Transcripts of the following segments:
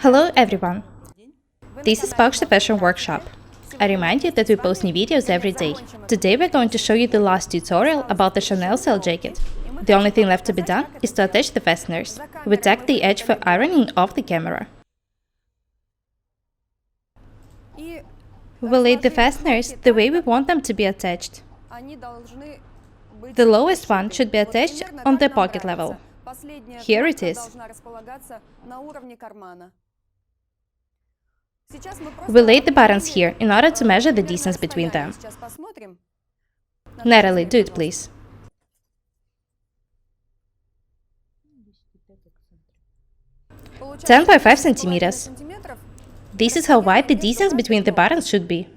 Hello everyone! This is Pouch the Fashion Workshop. I remind you that we post new videos every day. Today we're going to show you the last tutorial about the Chanel cell jacket. The only thing left to be done is to attach the fasteners. We tacked the edge for ironing off the camera. We laid the fasteners the way we want them to be attached. The lowest one should be attached on the pocket level. Here it is. We laid the buttons here in order to measure the distance between them. Natalie, do it please. Ten by 5 centimeters. This is how wide the distance between the buttons should be.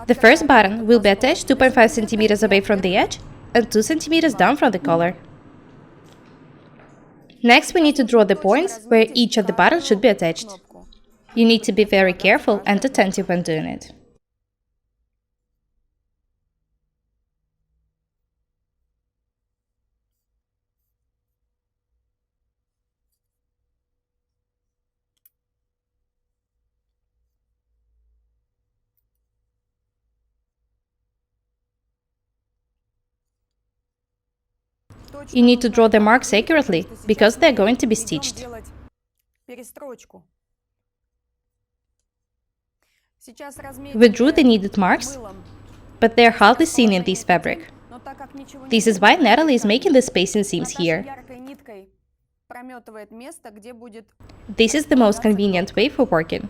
The first button will be attached 2.5 centimeters away from the edge and 2 centimeters down from the collar. Next, we need to draw the points where each of the buttons should be attached. You need to be very careful and attentive when doing it. You need to draw the marks accurately, because they are going to be stitched. We drew the needed marks, but they are hardly seen in this fabric. This is why Natalie is making the spacing seams here. This is the most convenient way for working.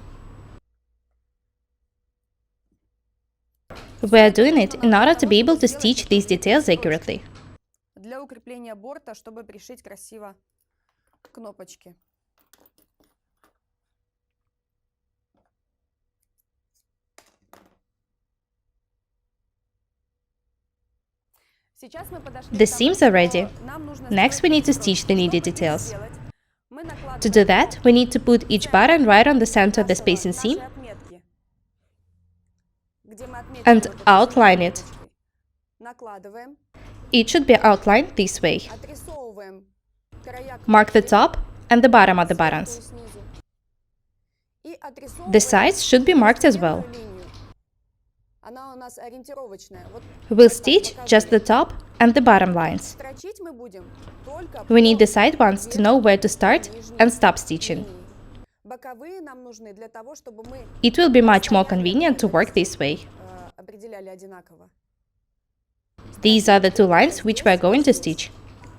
We are doing it in order to be able to stitch these details accurately. Для укрепления борта, чтобы пришить красиво кнопочки. The seams are ready. Next, we need to stitch the needed details. To do that, we need to put each button right on the center of the spacing seam and outline it. It should be outlined this way. Mark the top and the bottom of the buttons. The sides should be marked as well. We'll stitch just the top and the bottom lines. We need the side ones to know where to start and stop stitching. It will be much more convenient to work this way. These are the two lines which we are going to stitch.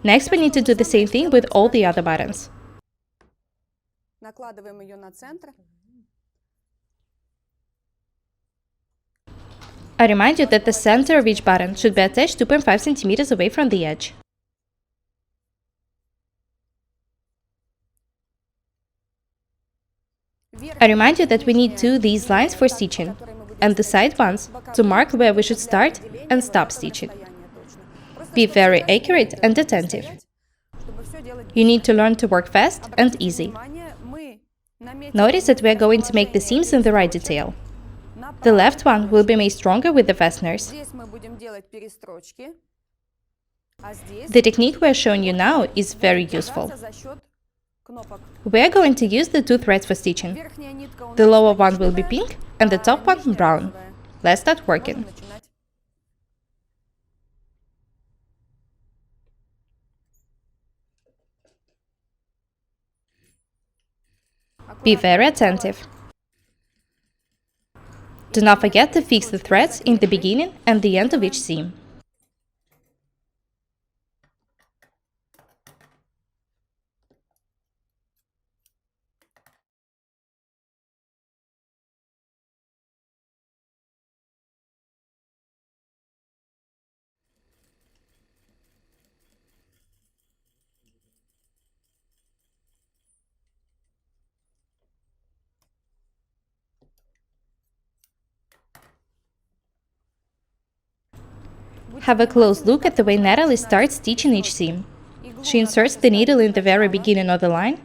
Next, we need to do the same thing with all the other buttons. I remind you that the center of each button should be attached 2.5 centimeters away from the edge. I remind you that we need these lines for stitching, and the side ones to mark where we should start and stop stitching. Be very accurate and attentive. You need to learn to work fast and easy. Notice that we are going to make the seams in the right detail. The left one will be made stronger with the fasteners. The technique we are showing you now is very useful. We are going to use the two threads for stitching. The lower one will be pink and the top one brown. Let's start working. Be very attentive. Do not forget to fix the threads in the beginning and the end of each seam. Have a close look at the way Natalie starts stitching each seam. She inserts the needle in the very beginning of the line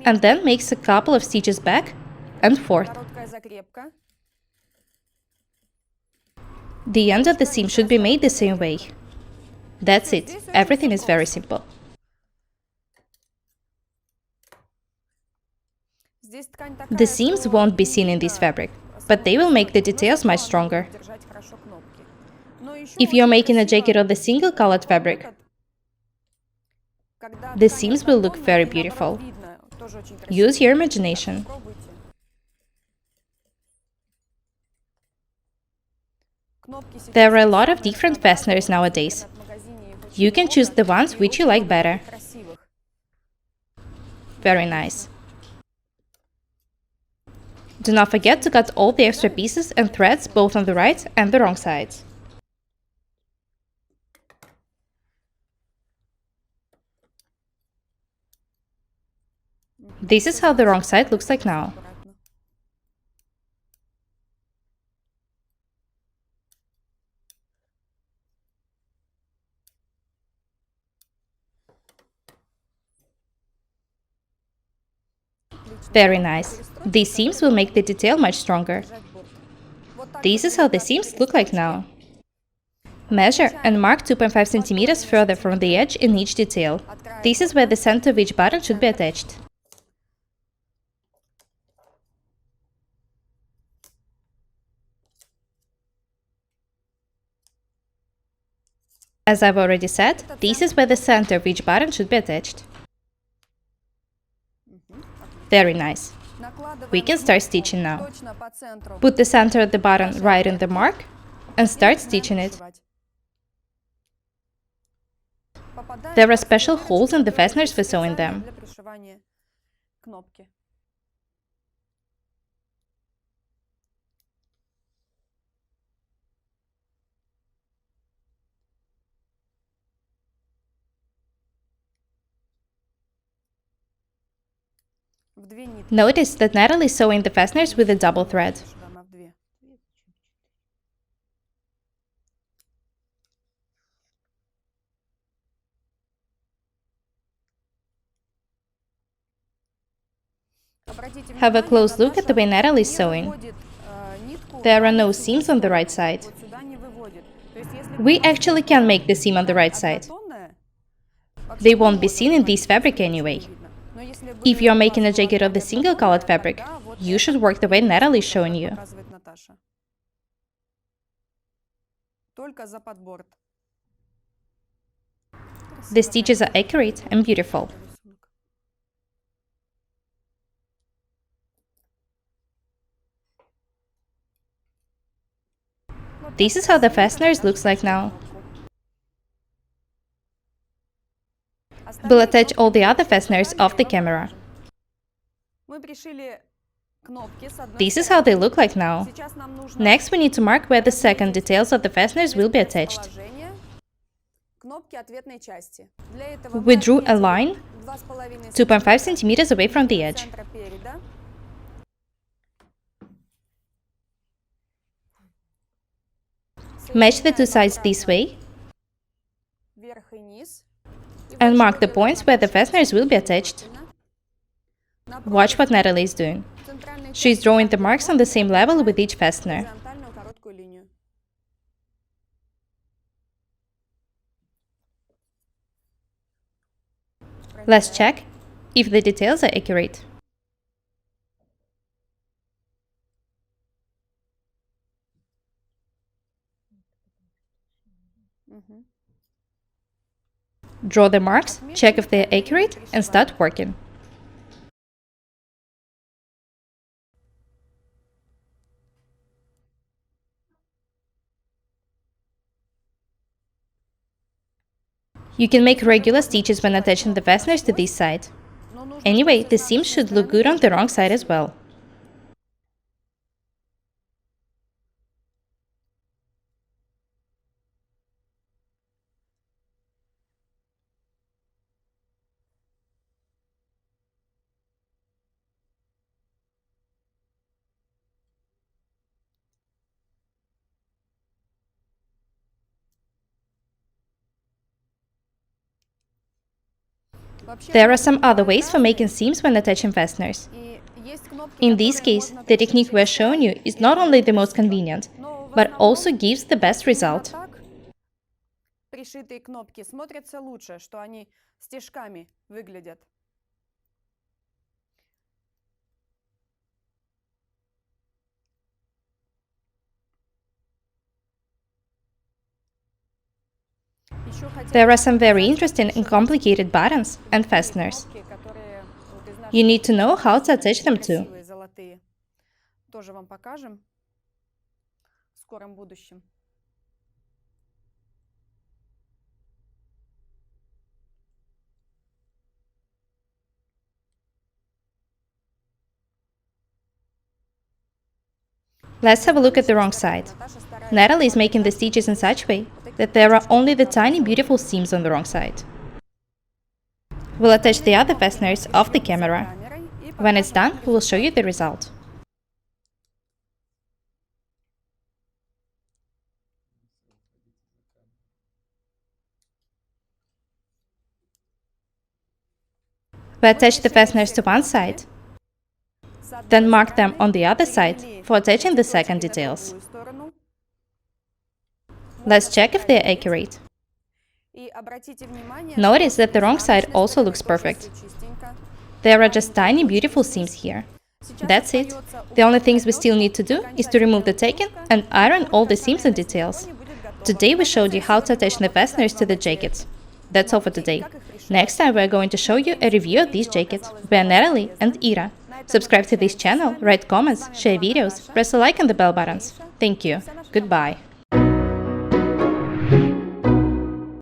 and then makes a couple of stitches back and forth. The end of the seam should be made the same way. That's it. Everything is very simple. The seams won't be seen in this fabric, but they will make the details much stronger. If you're making a jacket of the single colored fabric, the seams will look very beautiful. Use your imagination. There are a lot of different fasteners nowadays. You can choose the ones which you like better. Very nice. Do not forget to cut all the extra pieces and threads both on the right and the wrong sides. This is how the wrong side looks like now. Very nice. These seams will make the detail much stronger. This is how the seams look like now. Measure and mark 2.5 centimeters further from the edge in each detail. This is where the center of each button should be attached. As I've already said, this is where the center of each button should be attached. Very nice. We can start stitching now. Put the center of the button right in the mark and start stitching it. There are special holes in the fasteners for sewing them. Notice that Natalie is sewing the fasteners with a double thread. Have a close look at the way Natalie is sewing. There are no seams on the right side. We actually can make the seam on the right side. They won't be seen in this fabric anyway. If you're making a jacket of the single colored fabric, you should work the way Natalie is showing you. The stitches are accurate and beautiful. This is how the fasteners looks like now. We'll attach all the other fasteners off the camera. This is how they look like now. Next, we need to mark where the second details of the fasteners will be attached. We drew a line 2.5 centimeters away from the edge. Match the two sides this way and mark the points where the fasteners will be attached. Watch what Natalie is doing. She's drawing the marks on the same level with each fastener. Let's check if the details are accurate. Draw the marks, check if they are accurate, and start working. You can make regular stitches when attaching the fasteners to this side. Anyway, the seam should look good on the wrong side as well. There are some other ways for making seams when attaching fasteners. In this case, the technique we're showing you is not only the most convenient, but also gives the best result. пришитые кнопки смотрятся лучше, что они стежками выглядят. There are some very interesting and complicated buttons and fasteners. You need to know how to attach them too. Тоже вам покажем в скором будущем. Let's have a look at the wrong side. Natalie is making the stitches in such a way that there are only the tiny beautiful seams on the wrong side. We'll attach the other fasteners off the camera. When it's done, we will show you the result. We attach the fasteners to one side, then mark them on the other side for attaching the second details. Let's check if they are accurate. Notice that the wrong side also looks perfect. There are just tiny beautiful seams here. That's it. The only things we still need to do is to remove the tacking and iron all the seams and details. Today we showed you how to attach the fasteners to the jackets. That's all for today. Next time we're going to show you a review of these jackets. We're Natalie and Ira. Subscribe to this channel, write comments, share videos, press a like and the bell buttons. Thank you. Goodbye.